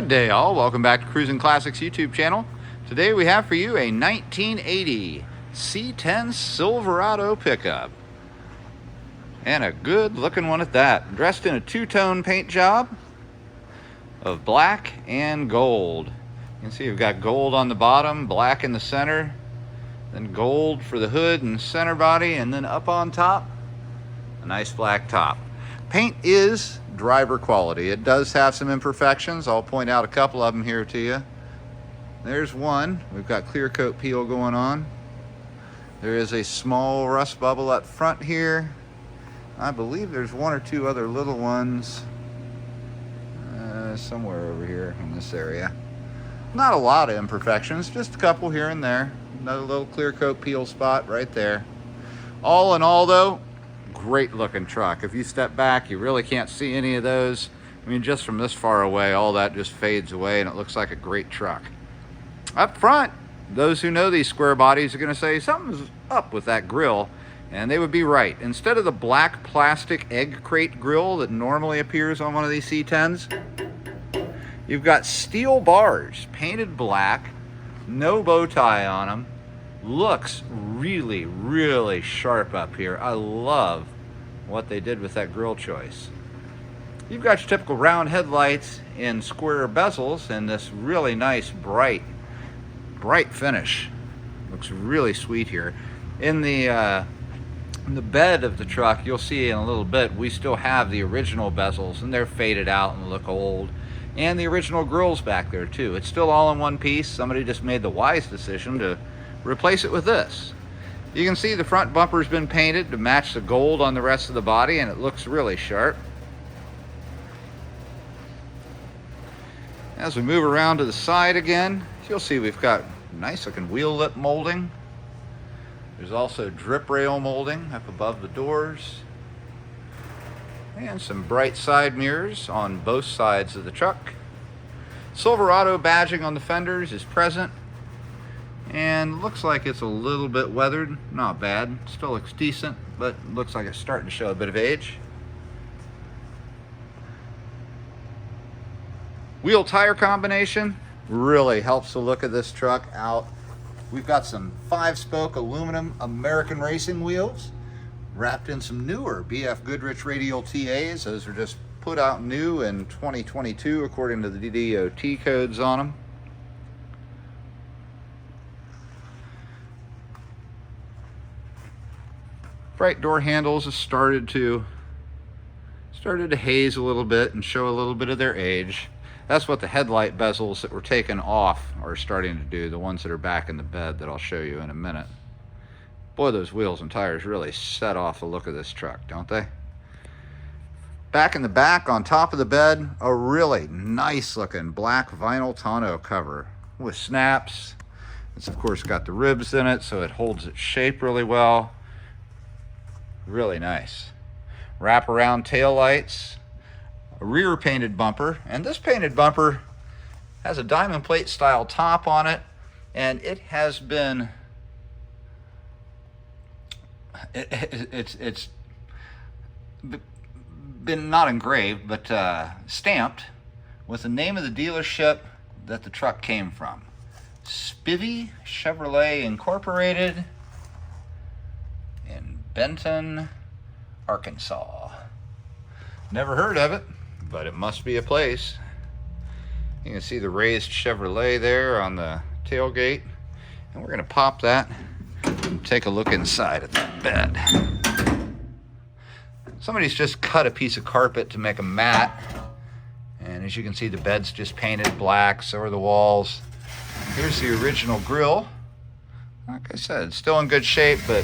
Good day, all. Welcome back to Cruisin Classics YouTube channel. Today we have for you a 1980 C-10 Silverado pickup. And a good looking one at that. Dressed in a two-tone paint job of black and gold. You can see we've got gold on the bottom, black in the center, then gold for the hood and center body, and then up on top, a nice black top. Paint is driver quality. It does have some imperfections. I'll point out a couple of them here to you. There's one. We've got clear coat peel going on. There is a small rust bubble up front here. I believe there's one or two other little ones somewhere over here in this area. Not a lot of imperfections, just a couple here and there. Another little clear coat peel spot right there. All in all though, great looking truck. If you step back, you really can't see any of those. I mean, just from this far away, all that just fades away and it looks like a great truck. Up front, those who know these square bodies are going to say something's up with that grille, and they would be right. Instead of the black plastic egg crate grille that normally appears on one of these C-10s, you've got steel bars painted black, no bow tie on them. Looks really, really sharp up here. I love what they did with that grille choice. You've got your typical round headlights and square bezels and this really nice bright finish. Looks really sweet here. In the bed of the truck, you'll see in a little bit, we still have the original bezels and they're faded out and look old. And the original grille's back there too. It's still all in one piece. Somebody just made the wise decision to replace it with this. You can see the front bumper's been painted to match the gold on the rest of the body, and it looks really sharp. As we move around to the side again, you'll see we've got nice looking wheel lip molding. There's also drip rail molding up above the doors. And some bright side mirrors on both sides of the truck. Silverado badging on the fenders is present. And looks like it's a little bit weathered. Not bad. Still looks decent, but looks like it's starting to show a bit of age. Wheel tire combination really helps the look of this truck out. We've got some 5-spoke aluminum American racing wheels wrapped in some newer BF Goodrich radial TAs. Those are just put out new in 2022 according to the DOT codes on them. Right door handles have started to haze a little bit and show a little bit of their age. That's what the headlight bezels that were taken off are starting to do, the ones that are back in the bed that I'll show you in a minute. Boy, those wheels and tires really set off the look of this truck, don't they? Back in the back, on top of the bed, a really nice looking black vinyl tonneau cover with snaps. It's of course got the ribs in it, so it holds its shape really well. Really nice. Wraparound tail lights, a rear painted bumper, and this painted bumper has a diamond plate style top on it, and it has been it's been not engraved but stamped with the name of the dealership that the truck came from. Spivey Chevrolet Incorporated in Benton, Arkansas. Never heard of it, but it must be a place. You can see the raised Chevrolet there on the tailgate, and we're going to pop that and take a look inside of that bed. Somebody's just cut a piece of carpet to make a mat, and as you can see, the bed's just painted black, so are the walls. Here's the original grille. Like I said, it's still in good shape, but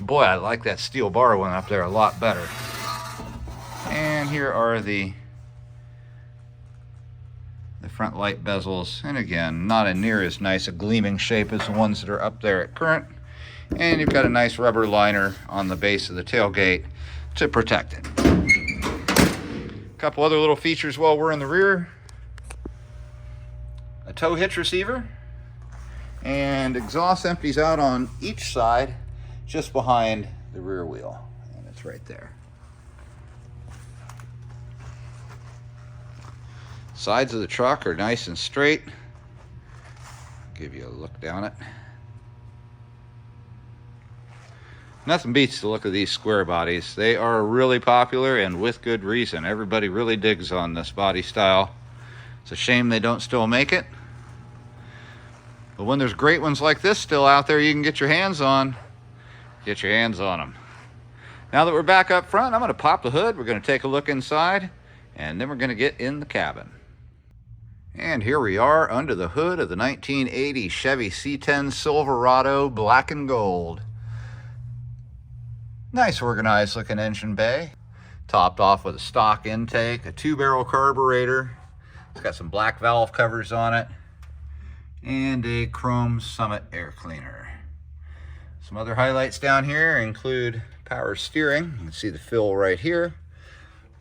boy, I like that steel bar one up there a lot better. And here are the front light bezels, and again, not in near as nice a gleaming shape as the ones that are up there at current. And you've got a nice rubber liner on the base of the tailgate to protect it. A couple other little features while we're in the rear. A tow hitch receiver, and exhaust empties out on each side just behind the rear wheel, and it's right there. Sides of the truck are nice and straight. Give you a look down it. Nothing beats the look of these square bodies. They are really popular, and with good reason. Everybody really digs on this body style. It's a shame they don't still make it. But when there's great ones like this still out there you can get your hands on, get your hands on them. Now that we're back up front, I'm going to pop the hood. We're going to take a look inside, and then we're going to get in the cabin. And here we are under the hood of the 1980 Chevy C-10 Silverado black and gold. Nice organized looking engine bay. Topped off with a stock intake, a 2-barrel carburetor. It's got some black valve covers on it, and a chrome Summit air cleaner. Some other highlights down here include power steering. You can see the fill right here.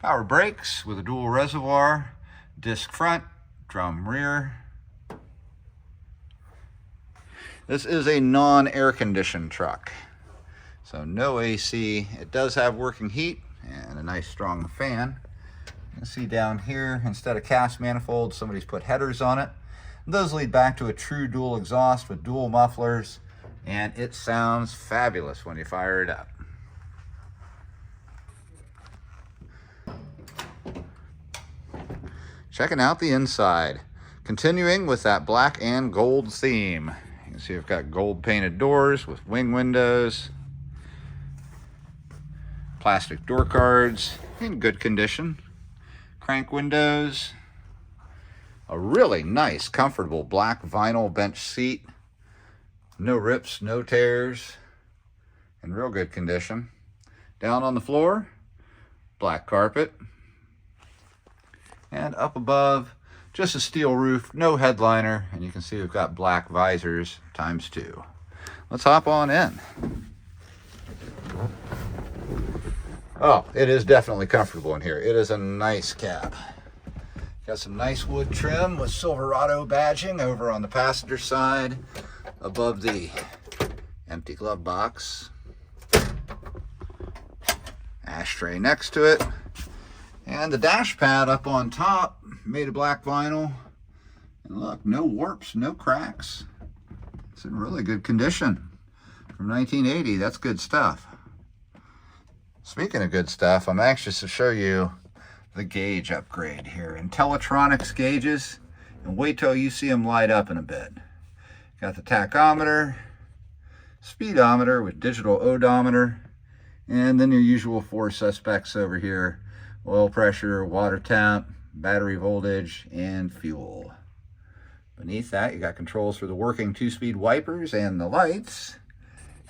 Power brakes with a dual reservoir, disc front, drum rear. This is a non-air conditioned truck, so no AC. It does have working heat and a nice strong fan. You can see down here, instead of cast manifolds, somebody's put headers on it. Those lead back to a true dual exhaust with dual mufflers, and it sounds fabulous when you fire it up. Checking out the inside. Continuing with that black and gold theme. You can see we've got gold painted doors with wing windows. Plastic door cards in good condition. Crank windows. A really nice, comfortable black vinyl bench seat. No rips, no tears. In real good condition. Down on the floor, black carpet. And up above, just a steel roof, no headliner. And you can see we've got black visors ×2. Let's hop on in. Oh, it is definitely comfortable in here. It is a nice cab. Got some nice wood trim with Silverado badging over on the passenger side above the empty glove box. Ashtray next to it. And the dash pad up on top, made of black vinyl. And look, no warps, no cracks. It's in really good condition. From 1980, that's good stuff. Speaking of good stuff, I'm anxious to show you the gauge upgrade here. Intellitronics gauges, and wait till you see them light up in a bit. Got the tachometer, speedometer with digital odometer, and then your usual 4 suspects over here: oil pressure, water temp, battery voltage, and fuel. Beneath that, you got controls for the working 2-speed wipers and the lights.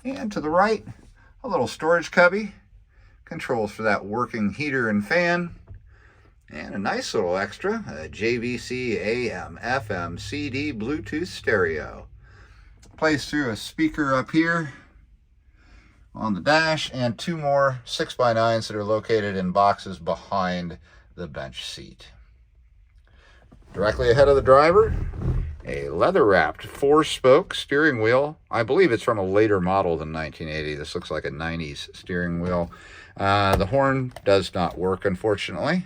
And to the right, a little storage cubby. Controls for that working heater and fan. And a nice little extra, a JVC AM, FM, CD, Bluetooth stereo. Plays through a speaker up here on the dash, and 2 more 6x9s that are located in boxes behind the bench seat. Directly ahead of the driver, a leather-wrapped 4-spoke steering wheel. I believe it's from a later model than 1980. This looks like a 90s steering wheel. The horn does not work, unfortunately.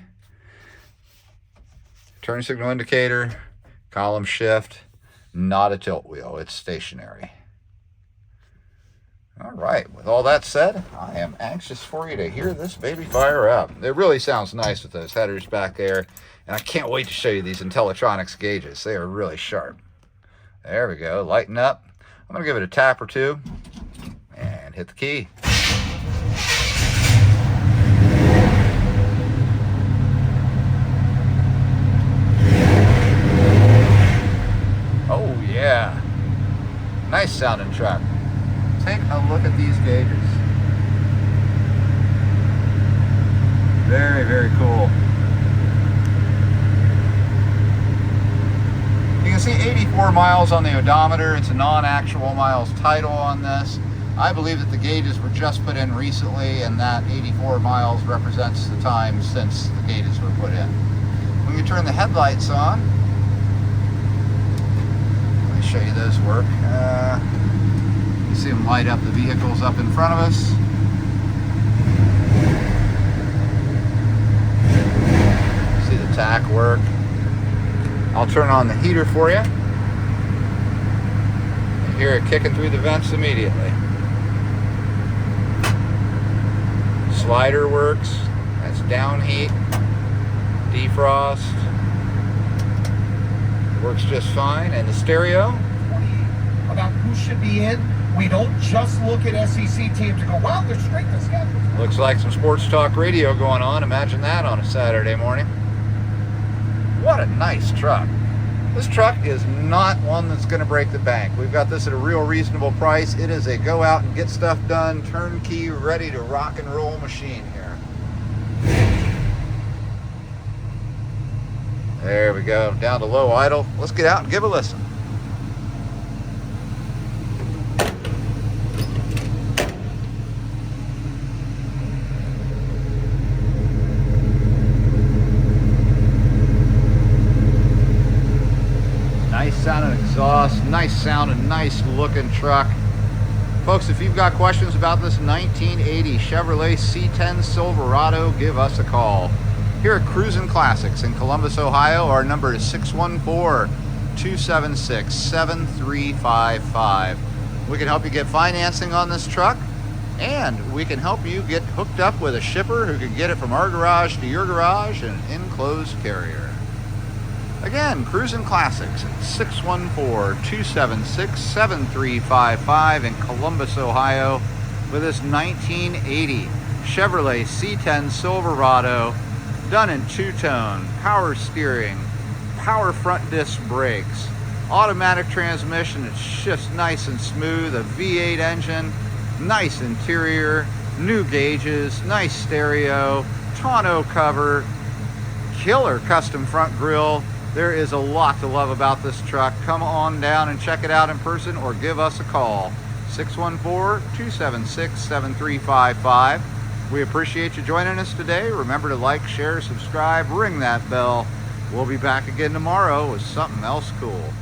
Turn signal indicator, column shift, not a tilt wheel. It's stationary. All right, with all that said, I am anxious for you to hear this baby fire up. It really sounds nice with those headers back there, and I can't wait to show you these Intellitronics gauges. They are really sharp. There we go, lighten up. I'm gonna give it a tap or two, and hit the key. Oh yeah, nice sounding truck. Take a look at these gauges. Very, very cool. You can see 84 miles on the odometer. It's a non-actual miles title on this. I believe that the gauges were just put in recently, and that 84 miles represents the time since the gauges were put in. When you turn the headlights on, let me show you those work. You see them light up the vehicles up in front of us. See the tack work. turn on the heater for you. You hear it kicking through the vents immediately. Slider works. That's down heat. Defrost. Works just fine. And the stereo? About who should be in. We don't just look at SEC teams and go, wow, their strength of schedule. Looks like some sports talk radio going on. Imagine that on a Saturday morning. What a nice truck. This truck is not one that's going to break the bank. We've got this at a real reasonable price. It is a go out and get stuff done, turnkey, ready to rock and roll machine here. There we go, down to low idle. Let's get out and give a listen. Nice sounding exhaust, nice sounding, nice looking truck. Folks, if you've got questions about this 1980 Chevrolet C-10 Silverado, give us a call. Here at Cruisin Classics in Columbus, Ohio, our number is 614-276-7355. We can help you get financing on this truck, and we can help you get hooked up with a shipper who can get it from our garage to your garage in an enclosed carrier. Again, Cruisin Classics at 614-276-7355 in Columbus, Ohio, with this 1980 Chevrolet C-10 Silverado, done in two-tone, power steering, power front disc brakes, automatic transmission. It's just nice and smooth, a V8 engine, nice interior, new gauges, nice stereo, tonneau cover, killer custom front grille. There is a lot to love about this truck. Come on down and check it out in person or give us a call. 614-276-7355. We appreciate you joining us today. Remember to like, share, subscribe, ring that bell. We'll be back again tomorrow with something else cool.